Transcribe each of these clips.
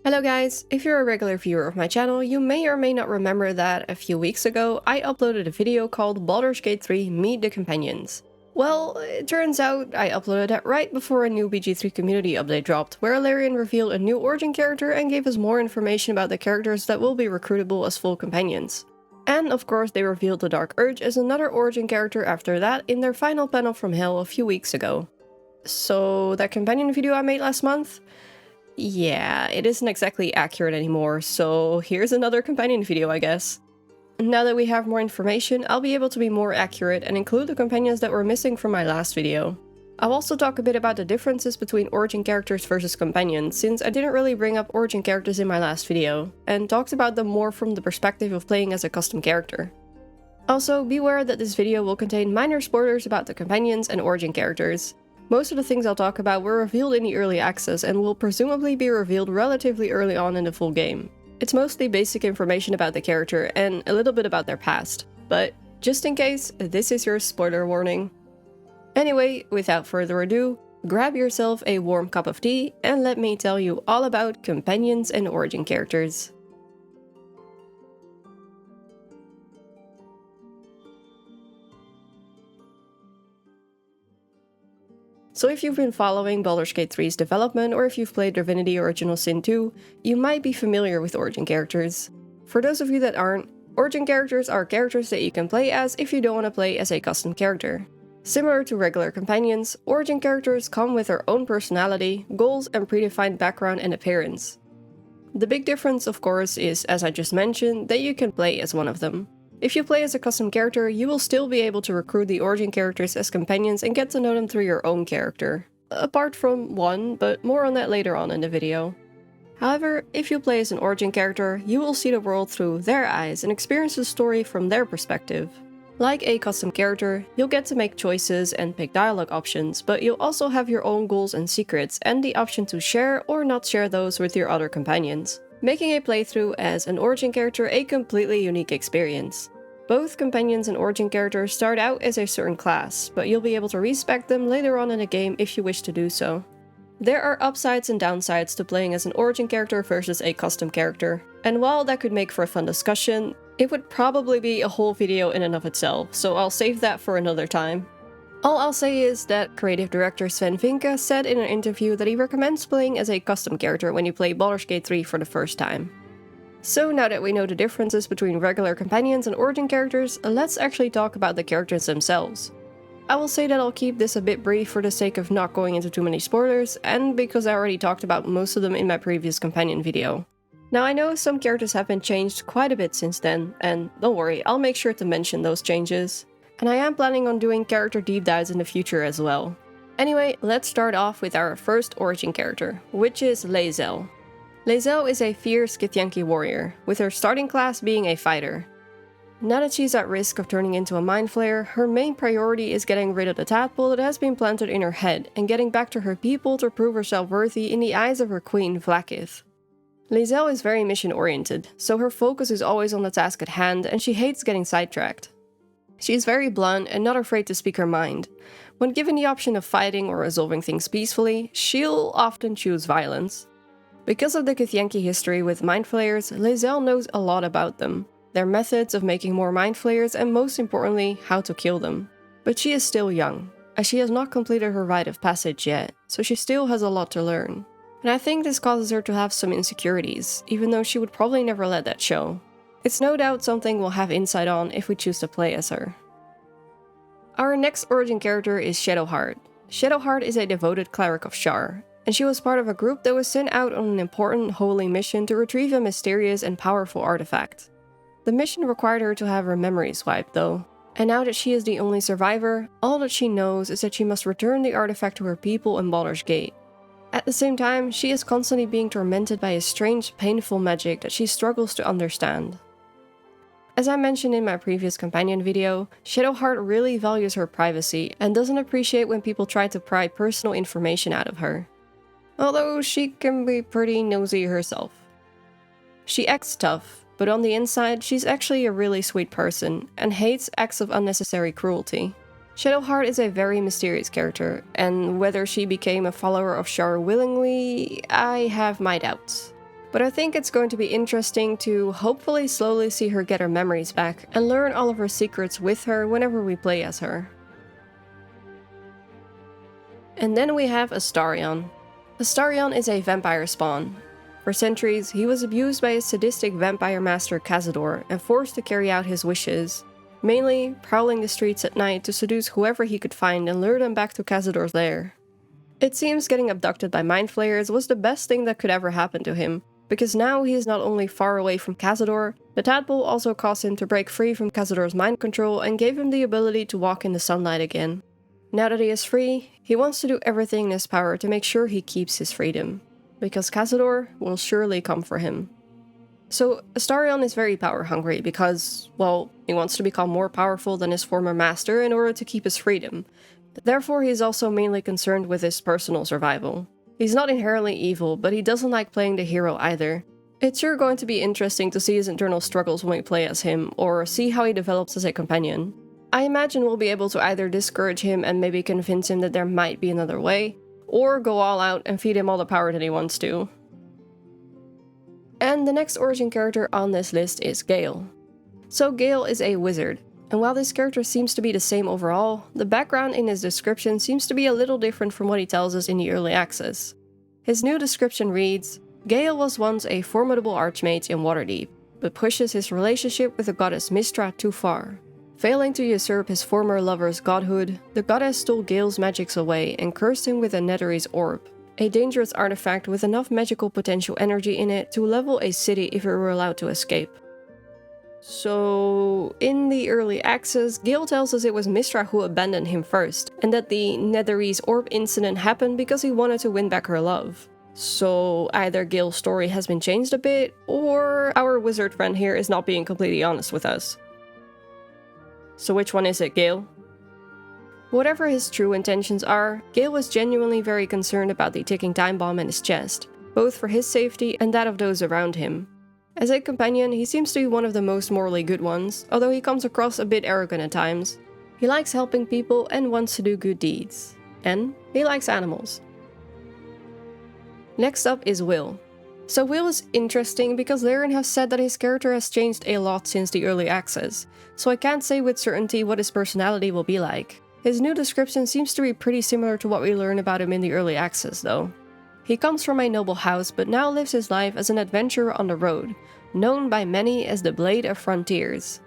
Hello guys, if you're a regular viewer of my channel, you may or may not remember that a few weeks ago I uploaded a video called Baldur's Gate 3 Meet the Companions. Well, it turns out I uploaded that right before a new BG3 community update dropped, where Astarion revealed a new origin character and gave us more information about the characters that will be recruitable as full companions. And of course they revealed the Dark Urge as another origin character after that in their final panel from Hell a few weeks ago. So that companion video I made last month? Yeah, it isn't exactly accurate anymore, so here's another companion video, I guess. Now that we have more information, I'll be able to be more accurate and include the companions that were missing from my last video. I'll also talk a bit about the differences between origin characters versus companions, since I didn't really bring up origin characters in my last video, and talked about them more from the perspective of playing as a custom character. Also, beware that this video will contain minor spoilers about the companions and origin characters. Most of the things I'll talk about were revealed in the early access and will presumably be revealed relatively early on in the full game. It's mostly basic information about the character and a little bit about their past, but just in case, this is your spoiler warning. Anyway, without further ado, grab yourself a warm cup of tea and let me tell you all about companions and origin characters. So if you've been following Baldur's Gate 3's development, or if you've played Divinity Original Sin 2, you might be familiar with origin characters. For those of you that aren't, origin characters are characters that you can play as if you don't want to play as a custom character. Similar to regular companions, origin characters come with their own personality, goals, and predefined background and appearance. The big difference, of course, is, as I just mentioned, that you can play as one of them. If you play as a custom character, you will still be able to recruit the origin characters as companions and get to know them through your own character. Apart from one, but more on that later on in the video. However, if you play as an origin character, you will see the world through their eyes and experience the story from their perspective. Like a custom character, you'll get to make choices and pick dialogue options, but you'll also have your own goals and secrets and the option to share or not share those with your other companions, making a playthrough as an origin character a completely unique experience. Both companions and origin characters start out as a certain class, but you'll be able to respec them later on in the game if you wish to do so. There are upsides and downsides to playing as an origin character versus a custom character, and while that could make for a fun discussion, it would probably be a whole video in and of itself, so I'll save that for another time. All I'll say is that creative director Sven Vincke said in an interview that he recommends playing as a custom character when you play Baldur's Gate 3 for the first time. So now that we know the differences between regular companions and origin characters, let's actually talk about the characters themselves. I will say that I'll keep this a bit brief for the sake of not going into too many spoilers, and because I already talked about most of them in my previous companion video. Now I know some characters have been changed quite a bit since then, and don't worry, I'll make sure to mention those changes. And I am planning on doing character deep dives in the future as well. Anyway, let's start off with our first origin character, which is Lae'zel. Lae'zel is a fierce Githyanki warrior, with her starting class being a fighter. Now that she's at risk of turning into a mind flayer, her main priority is getting rid of the tadpole that has been planted in her head and getting back to her people to prove herself worthy in the eyes of her queen Vlaakith. Lae'zel is very mission-oriented, so her focus is always on the task at hand and she hates getting sidetracked. She is very blunt and not afraid to speak her mind. When given the option of fighting or resolving things peacefully, she'll often choose violence. Because of the Githyanki history with mind flayers, Lae'zel knows a lot about them, their methods of making more mind flayers, and most importantly, how to kill them. But she is still young, as she has not completed her rite of passage yet, so she still has a lot to learn. And I think this causes her to have some insecurities, even though she would probably never let that show. It's no doubt something we'll have insight on if we choose to play as her. Our next origin character is Shadowheart. Shadowheart is a devoted cleric of Shar, and she was part of a group that was sent out on an important holy mission to retrieve a mysterious and powerful artifact. The mission required her to have her memories wiped though, and now that she is the only survivor, all that she knows is that she must return the artifact to her people in Baldur's Gate. At the same time, she is constantly being tormented by a strange, painful magic that she struggles to understand. As I mentioned in my previous companion video, Shadowheart really values her privacy and doesn't appreciate when people try to pry personal information out of her. Although she can be pretty nosy herself. She acts tough, but on the inside she's actually a really sweet person and hates acts of unnecessary cruelty. Shadowheart is a very mysterious character, and whether she became a follower of Shar willingly, I have my doubts. But I think it's going to be interesting to hopefully slowly see her get her memories back and learn all of her secrets with her whenever we play as her. And then we have Astarion. Astarion is a vampire spawn. For centuries, he was abused by his sadistic vampire master Cazador and forced to carry out his wishes, mainly prowling the streets at night to seduce whoever he could find and lure them back to Cazador's lair. It seems getting abducted by mind flayers was the best thing that could ever happen to him, because now he is not only far away from Cazador, the tadpole also caused him to break free from Cazador's mind control and gave him the ability to walk in the sunlight again. Now that he is free, he wants to do everything in his power to make sure he keeps his freedom, because Cazador will surely come for him. So Astarion is very power hungry because, well, he wants to become more powerful than his former master in order to keep his freedom. Therefore, he is also mainly concerned with his personal survival. He's not inherently evil, but he doesn't like playing the hero either. It's sure going to be interesting to see his internal struggles when we play as him, or see how he develops as a companion. I imagine we'll be able to either discourage him and maybe convince him that there might be another way, or go all out and feed him all the power that he wants to. And the next origin character on this list is Gale. So Gale is a wizard, and while this character seems to be the same overall, the background in his description seems to be a little different from what he tells us in the early access. His new description reads, Gale was once a formidable archmage in Waterdeep, but pushes his relationship with the goddess Mystra too far. Failing to usurp his former lover's godhood, the goddess stole Gale's magics away and cursed him with a Netherese orb, a dangerous artifact with enough magical potential energy in it to level a city if it were allowed to escape. So, in the early access, Gale tells us it was Mystra who abandoned him first, and that the Netherese orb incident happened because he wanted to win back her love. So, either Gale's story has been changed a bit, or our wizard friend here is not being completely honest with us. So which one is it, Gale? Whatever his true intentions are, Gale was genuinely very concerned about the ticking time bomb in his chest, both for his safety and that of those around him. As a companion, he seems to be one of the most morally good ones, although he comes across a bit arrogant at times. He likes helping people and wants to do good deeds. And he likes animals. Next up is Wyll. So Wyll is interesting because Laren has said that his character has changed a lot since the early access, so I can't say with certainty what his personality will be like. His new description seems to be pretty similar to what we learn about him in the early access though. He comes from a noble house but now lives his life as an adventurer on the road, known by many as the Blade of Frontiers.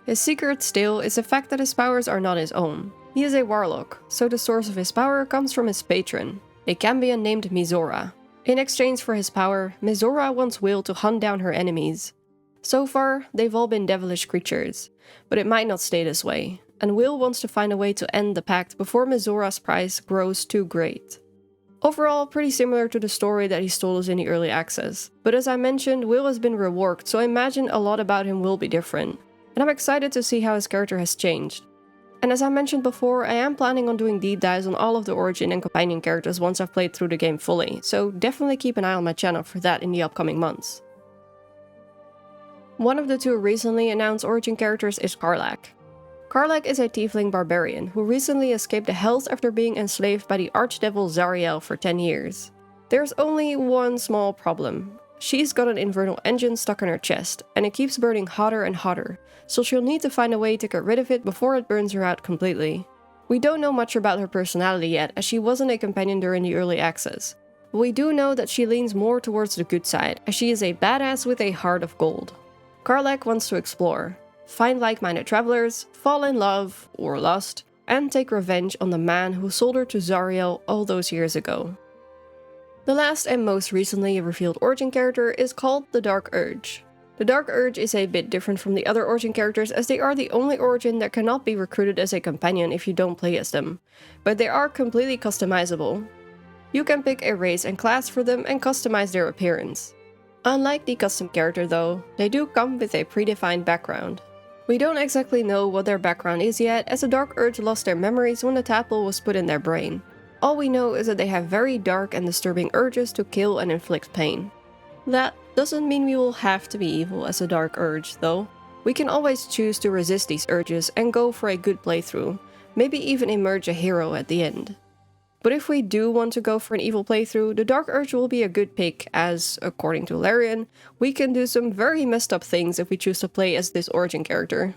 His secret still is the fact that his powers are not his own. He is a warlock, so the source of his power comes from his patron, a Cambion named Mizora. In exchange for his power, Mizora wants Wyll to hunt down her enemies. So far, they've all been devilish creatures, but it might not stay this way, and Wyll wants to find a way to end the pact before Mizora's price grows too great. Overall, pretty similar to the story that he told us in the early access, but as I mentioned, Wyll has been reworked, so I imagine a lot about him will be different, and I'm excited to see how his character has changed. And as I mentioned before, I am planning on doing deep dives on all of the origin and companion characters once I've played through the game fully, so definitely keep an eye on my channel for that in the upcoming months. One of the two recently announced origin characters is Karlach. Karlach is a tiefling barbarian who recently escaped the Hells after being enslaved by the archdevil Zariel for 10 years. There's only one small problem. She's got an infernal engine stuck in her chest, and it keeps burning hotter and hotter, so she'll need to find a way to get rid of it before it burns her out completely. We don't know much about her personality yet, as she wasn't a companion during the early access, but we do know that she leans more towards the good side, as she is a badass with a heart of gold. Karlach wants to explore, find like-minded travelers, fall in love, or lust, and take revenge on the man who sold her to Zariel all those years ago. The last and most recently revealed origin character is called the Dark Urge. The Dark Urge is a bit different from the other origin characters as they are the only origin that cannot be recruited as a companion if you don't play as them, but they are completely customizable. You can pick a race and class for them and customize their appearance. Unlike the custom character though, they do come with a predefined background. We don't exactly know what their background is yet, as the Dark Urge lost their memories when the tadpole was put in their brain. All we know is that they have very dark and disturbing urges to kill and inflict pain. That doesn't mean we will have to be evil as a Dark Urge though. We can always choose to resist these urges and go for a good playthrough, maybe even emerge a hero at the end. But if we do want to go for an evil playthrough, the Dark Urge will be a good pick as, according to Larian, we can do some very messed up things if we choose to play as this origin character.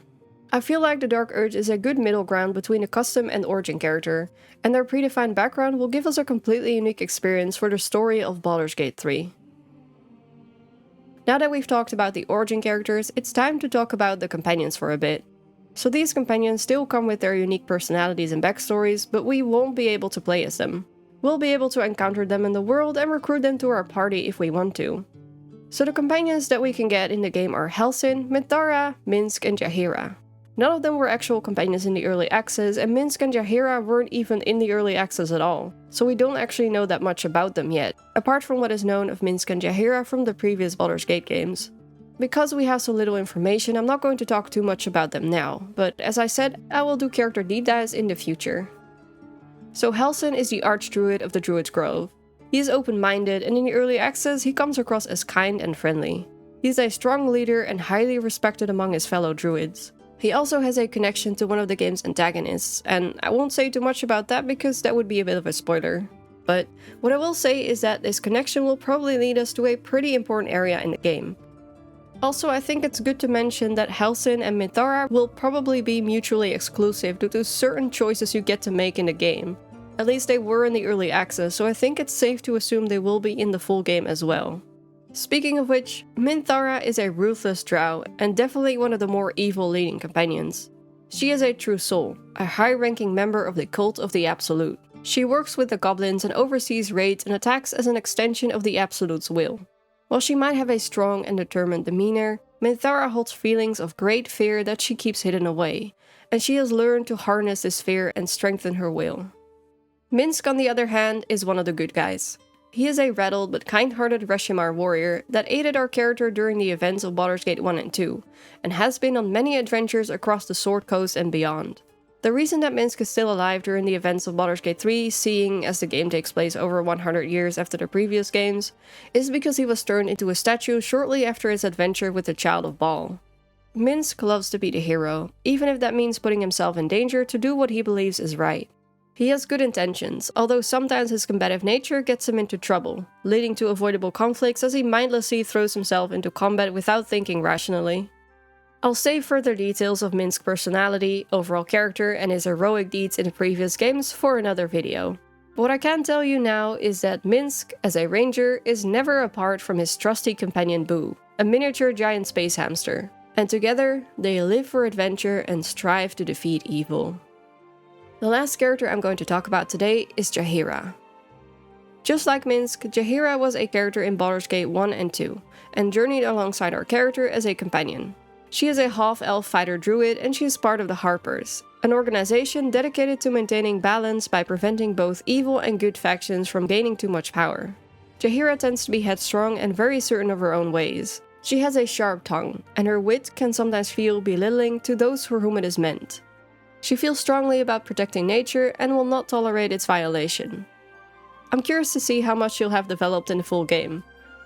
I feel like the Dark Urge is a good middle ground between a custom and origin character, and their predefined background will give us a completely unique experience for the story of Baldur's Gate 3. Now that we've talked about the origin characters, it's time to talk about the companions for a bit. So these companions still come with their unique personalities and backstories, but we won't be able to play as them. We'll be able to encounter them in the world and recruit them to our party if we want to. So the companions that we can get in the game are Halsin, Minthara, Minsc, and Jaheira. None of them were actual companions in the early access, and Minsc and Jaheira weren't even in the early access at all, so we don't actually know that much about them yet, apart from what is known of Minsc and Jaheira from the previous Baldur's Gate games. Because we have so little information, I'm not going to talk too much about them now, but as I said, I will do character deep dives in the future. So Halsin is the Archdruid of the Druid's Grove. He is open-minded, and in the early access he comes across as kind and friendly. He is a strong leader and highly respected among his fellow druids. He also has a connection to one of the game's antagonists, and I won't say too much about that because that would be a bit of a spoiler. But what I will say is that this connection will probably lead us to a pretty important area in the game. Also, I think it's good to mention that Halsin and Minthara will probably be mutually exclusive due to certain choices you get to make in the game. At least they were in the early access, so I think it's safe to assume they will be in the full game as well. Speaking of which, Minthara is a ruthless drow, and definitely one of the more evil leading companions. She is a true soul, a high-ranking member of the Cult of the Absolute. She works with the goblins and oversees raids and attacks as an extension of the Absolute's will. While she might have a strong and determined demeanor, Minthara holds feelings of great fear that she keeps hidden away, and she has learned to harness this fear and strengthen her will. Minsc, on the other hand, is one of the good guys. He is a rattled but kind-hearted Reshimar warrior that aided our character during the events of Baldur's Gate 1 and 2, and has been on many adventures across the Sword Coast and beyond. The reason that Minsc is still alive during the events of Baldur's Gate 3, seeing as the game takes place over 100 years after the previous games, is because he was turned into a statue shortly after his adventure with the Child of Baal. Minsc loves to be the hero, even if that means putting himself in danger to do what he believes is right. He has good intentions, although sometimes his combative nature gets him into trouble, leading to avoidable conflicts as he mindlessly throws himself into combat without thinking rationally. I'll save further details of Minsc's personality, overall character, and his heroic deeds in the previous games for another video. What I can tell you now is that Minsc, as a ranger, is never apart from his trusty companion Boo, a miniature giant space hamster, and together they live for adventure and strive to defeat evil. The last character I'm going to talk about today is Jaheira. Just like Minsc, Jaheira was a character in Baldur's Gate 1 and 2, and journeyed alongside our character as a companion. She is a half-elf fighter druid, and she is part of the Harpers, an organization dedicated to maintaining balance by preventing both evil and good factions from gaining too much power. Jaheira tends to be headstrong and very certain of her own ways. She has a sharp tongue, and her wit can sometimes feel belittling to those for whom it is meant. She feels strongly about protecting nature and will not tolerate its violation. I'm curious to see how much she'll have developed in the full game.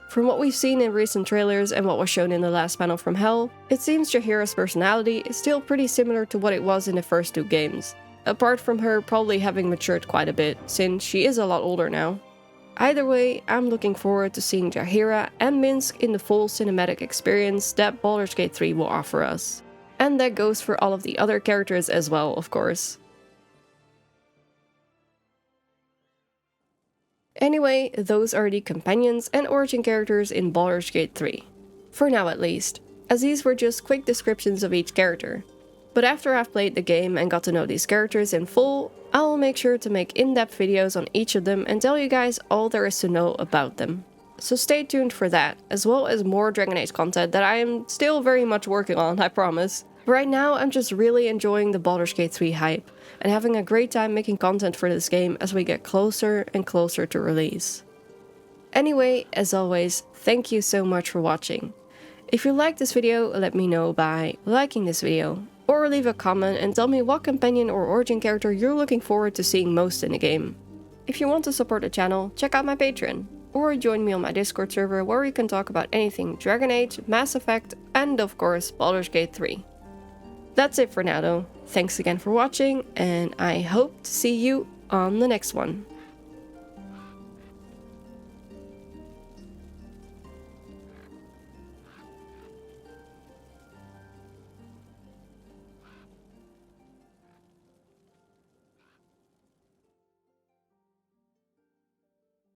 From what we've seen in recent trailers and what was shown in the last panel from Hell, it seems Jaheira's personality is still pretty similar to what it was in the first two games, apart from her probably having matured quite a bit, since she is a lot older now. Either way, I'm looking forward to seeing Jaheira and Minsc in the full cinematic experience that Baldur's Gate 3 will offer us. And that goes for all of the other characters as well, of course. Anyway, those are the companions and origin characters in Baldur's Gate 3. For now at least, as these were just quick descriptions of each character. But after I've played the game and got to know these characters in full, I will make sure to make in-depth videos on each of them and tell you guys all there is to know about them. So stay tuned for that, as well as more Dragon Age content that I am still very much working on, I promise. Right now, I'm just really enjoying the Baldur's Gate 3 hype, and having a great time making content for this game as we get closer and closer to release. Anyway, as always, thank you so much for watching. If you liked this video, let me know by liking this video, or leave a comment and tell me what companion or origin character you're looking forward to seeing most in the game. If you want to support the channel, check out my Patreon, or join me on my Discord server where we can talk about anything Dragon Age, Mass Effect, and of course Baldur's Gate 3. That's it for now though. Thanks again for watching, and I hope to see you on the next one.